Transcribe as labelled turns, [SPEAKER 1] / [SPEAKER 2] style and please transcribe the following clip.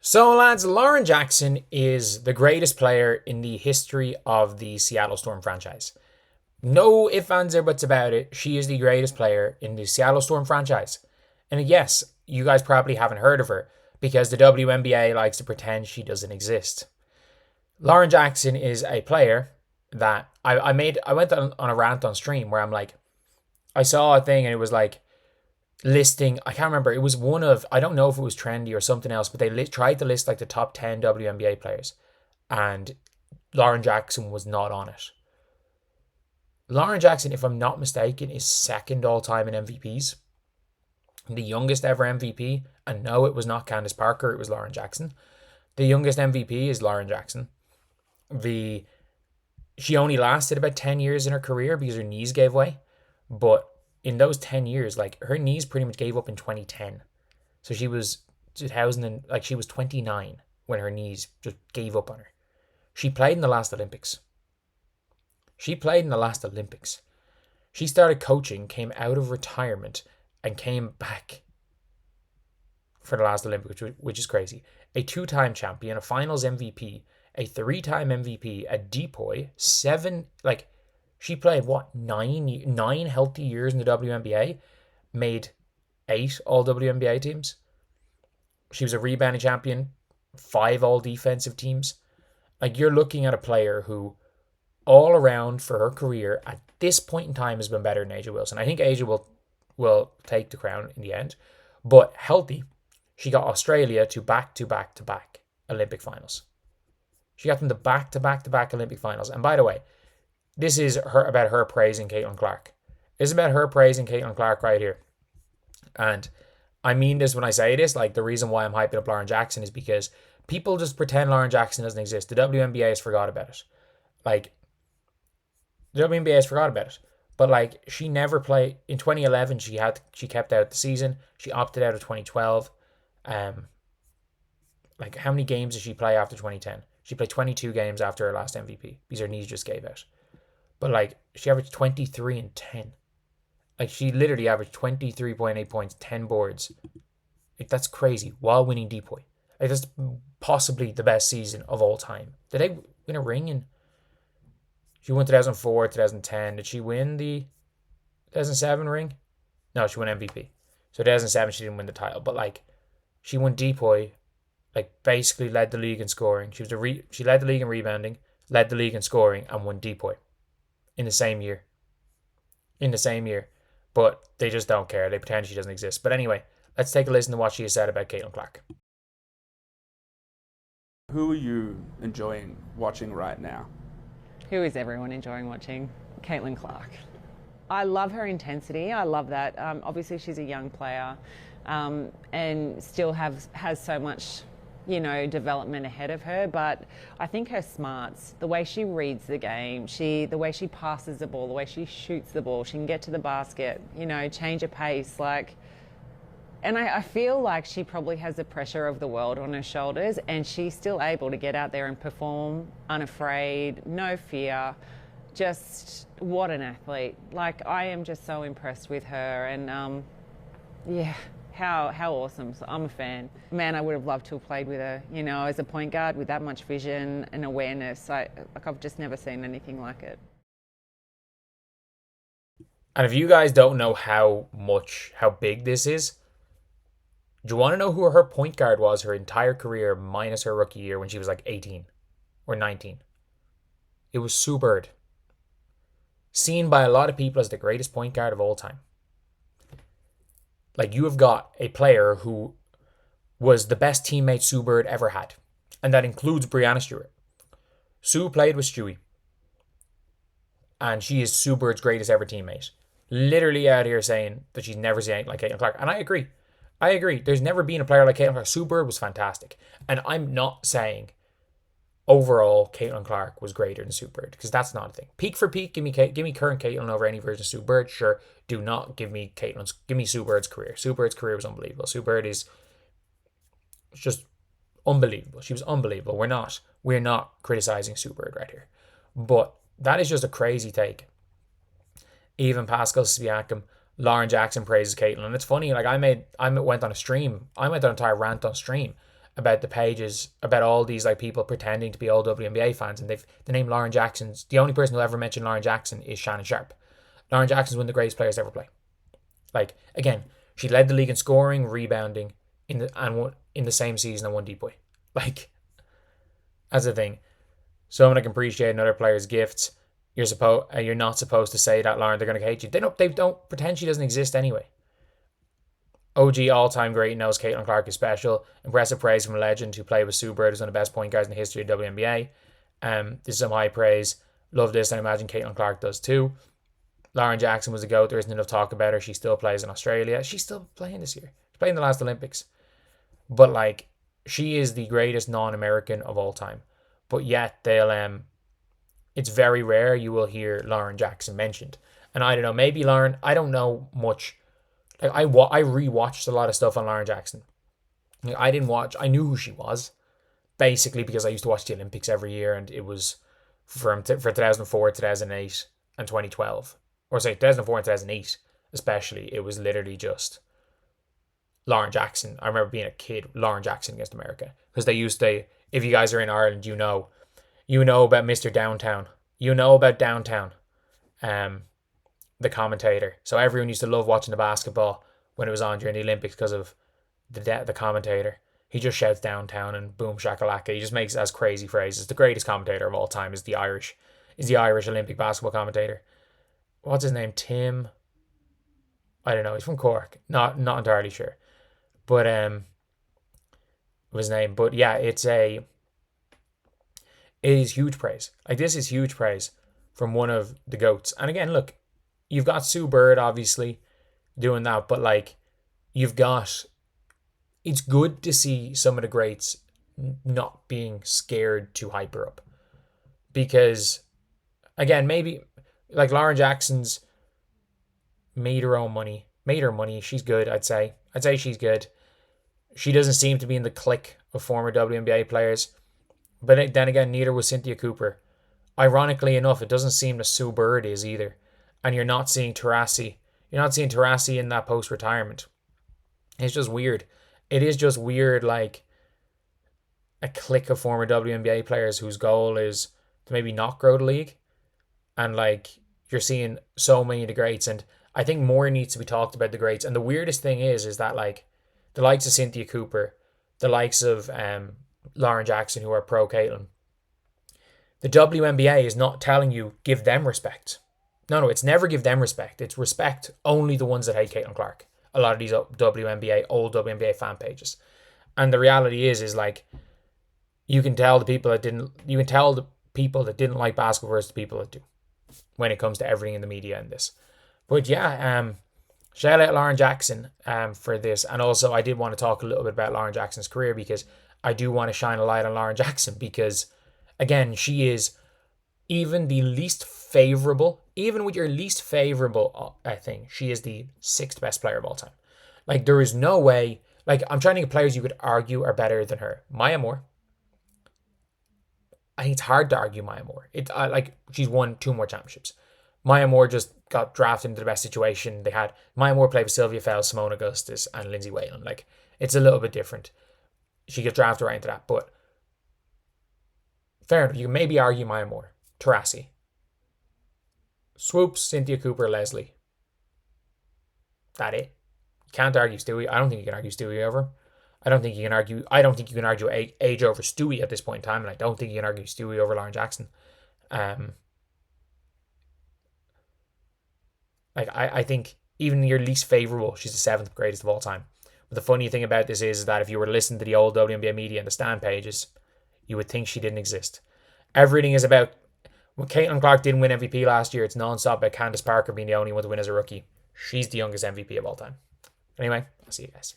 [SPEAKER 1] So, lads, Lauren Jackson is the greatest player in the history of the Seattle Storm franchise. No ifs, ands, or buts about it. She is the greatest player in the Seattle Storm franchise. And yes, you guys probably haven't heard of her because the WNBA likes to pretend she doesn't exist. Lauren Jackson is a player that I went on a rant on stream where I'm like, I saw a thing and it was like, listing, I can't remember, it was one of, I don't know if it was trendy or something else, but they tried to list like the top 10 WNBA players and Lauren Jackson was not on it. Lauren Jackson, if I'm not mistaken, is second all time in MVPs, the youngest ever MVP, and no, it was not Candace Parker, it was Lauren Jackson. The youngest MVP is Lauren Jackson. She only lasted about 10 years in her career because her knees gave way, but in those 10 years, like, her knees pretty much gave up in 2010. So she was 2000 and, like, she was 29 when her knees just gave up on her. She played in the last Olympics. She started coaching, came out of retirement, and came back for the last Olympics, which is crazy. A 2-time champion, a finals MVP, a 3-time MVP, a depoy, she played, nine healthy years in the WNBA, made 8 all WNBA teams. She was a rebounding champion, 5 all defensive teams. Like, you're looking at a player who, all around for her career, at this point in time, has been better than A'ja Wilson. I think A'ja will take the crown in the end. But healthy, she got Australia to back-to-back-to-back Olympic finals. She got them to back-to-back-to-back Olympic finals. And by the way, this is about her praising Caitlin Clark. This is about her praising Caitlin Clark right here. And I mean this when I say this. Like, the reason why I'm hyping up Lauren Jackson is because people just pretend Lauren Jackson doesn't exist. The WNBA has forgot about it. Like, the WNBA has forgot about it. But, like, she never played. In 2011, she kept out the season. She opted out of 2012. Like, how many games did she play after 2010? She played 22 games after her last MVP because her knees just gave out. But, like, she averaged 23 and 10. Like, she literally averaged 23.8 points, 10 boards. Like, that's crazy, while winning depoy. Like, that's possibly the best season of all time. Did they win a ring in... She won 2004, 2010. Did she win the 2007 ring? No, she won MVP. So 2007, she didn't win the title. But, like, she won depoy, like, basically led the league in scoring. She led the league in rebounding, led the league in scoring, and won depoy. In the same year. But they just don't care. They pretend she doesn't exist. But anyway, let's take a listen to what she has said about Caitlin Clark.
[SPEAKER 2] Who are you enjoying watching right now?
[SPEAKER 3] Who is everyone enjoying watching? Caitlin Clark. I love her intensity. I love that. Obviously, she's a young player and still has so much, development ahead of her. But I think her smarts, the way she reads the game, the way she passes the ball, the way she shoots the ball, she can get to the basket, change her pace, and I feel like she probably has the pressure of the world on her shoulders, and she's still able to get out there and perform unafraid, no fear. Just what an athlete. Like, I am just so impressed with her, and how awesome. So I'm a fan. Man, I would have loved to have played with her, as a point guard with that much vision and awareness. I've just never seen anything like it.
[SPEAKER 1] And if you guys don't know how big this is, do you want to know who her point guard was her entire career minus her rookie year when she was like 18 or 19? It was Sue Bird. Seen by a lot of people as the greatest point guard of all time. Like, you have got a player who was the best teammate Sue Bird ever had. And that includes Breanna Stewart. Sue played with Stewie. And she is Sue Bird's greatest ever teammate. Literally out here saying that she's never seen anything like Caitlin Clark. And I agree. There's never been a player like Caitlin Clark. Sue Bird was fantastic. And I'm not saying overall Caitlin Clark was greater than Sue Bird, because that's not a thing. Peak for peak, give me current Caitlin over any version of Sue Bird. Sure, do not give me Sue Bird's career. Sue Bird's career was unbelievable. Sue Bird is just unbelievable. She was unbelievable. We're not criticizing Sue Bird right here, but that is just a crazy take. Even Pascal Siakam, Lauren Jackson praises Caitlin, and it's funny. Like, I went on a stream. I went on an entire rant on stream about the pages, about all these like people pretending to be old WNBA fans, and the name Lauren Jackson's, the only person who ever mentioned Lauren Jackson is Shannon Sharp. Lauren Jackson's one of the greatest players to ever play. Like, again, she led the league in scoring, rebounding in the same season and won D-Boy. Like, that's the thing. Someone I can appreciate another player's gifts. You're not supposed to say that, Lauren. They're going to hate you. They don't pretend she doesn't exist anyway. OG all-time great knows Caitlin Clark is special. Impressive praise from a legend who played with Sue Bird as one of the best point guards in the history of WNBA. This is some high praise. Love this, and I imagine Caitlin Clark does too. Lauren Jackson was a GOAT. There isn't enough talk about her. She still plays in Australia. She's still playing this year. She's playing the last Olympics. But like, she is the greatest non-American of all time. But yet it's very rare you will hear Lauren Jackson mentioned. And I don't know, maybe Lauren, I don't know much. Like, I rewatched a lot of stuff on Lauren Jackson. Like, I knew who she was, basically because I used to watch the Olympics every year, and it was for 2004, 2008, and 2012. Or say 2004 and 2008, especially. It was literally just Lauren Jackson. I remember being a kid, Lauren Jackson against America. Because they used to, if you guys are in Ireland, you know about Mr. Downtown. You know about Downtown. The commentator. So everyone used to love watching the basketball when it was on during the Olympics because of the commentator. He just shouts downtown and boom shakalaka. He just makes it as crazy phrases. The greatest commentator of all time is the Irish Olympic basketball commentator. What's his name? Tim. I don't know. He's from Cork. Not entirely sure. But his name. But yeah, it is huge praise. Like, this is huge praise from one of the GOATs. And again, look, you've got Sue Bird, obviously, doing that. But, like, it's good to see some of the greats not being scared to hype her up. Because, again, maybe, like, Lauren Jackson's made her money. She's good, I'd say. I'd say she's good. She doesn't seem to be in the clique of former WNBA players. But then again, neither was Cynthia Cooper. Ironically enough, it doesn't seem that Sue Bird is either. And you're not seeing Taurasi. You're not seeing Taurasi in that post-retirement. It's just weird. It is just weird, like, a clique of former WNBA players whose goal is to maybe not grow the league. And, like, you're seeing so many of the greats. And I think more needs to be talked about the greats. And the weirdest thing is that, like, the likes of Cynthia Cooper, the likes of Lauren Jackson, who are pro Caitlin, the WNBA is not telling you give them respect. No, it's never give them respect. It's respect only the ones that hate Caitlin Clark. A lot of these old WNBA fan pages. And the reality is like, you can tell the people that didn't like basketball versus the people that do, when it comes to everything in the media and this. But yeah, shout out Lauren Jackson for this. And also, I did want to talk a little bit about Lauren Jackson's career, because I do want to shine a light on Lauren Jackson, because, again, she is even the least favorable, even with your least favorable thing, she is the 6th best player of all time. Like, there is no way, like, I'm trying to get players you could argue are better than her. Maya Moore. I think it's hard to argue Maya Moore. She's won 2 more championships. Maya Moore just got drafted into the best situation they had. Maya Moore played with Sylvia Fowles, Simone Augustus, and Lindsay Whalen. Like, it's a little bit different. She gets drafted right into that, but fair enough. You can maybe argue Maya Moore. Taurasi. Swoops, Cynthia Cooper, Leslie. That it. You can't argue Stewie. I don't think you can argue Stewie over. I don't think you can argue age over Stewie at this point in time, and I don't think you can argue Stewie over Lauren Jackson. I think even your least favorable, she's the 7th greatest of all time. But the funny thing about this is that if you were to listen to the old WNBA media and the stand pages, you would think she didn't exist. Everything is about, when Caitlin Clark didn't win MVP last year, it's non-stop about Candace Parker being the only one to win as a rookie. She's the youngest MVP of all time. Anyway, I'll see you guys.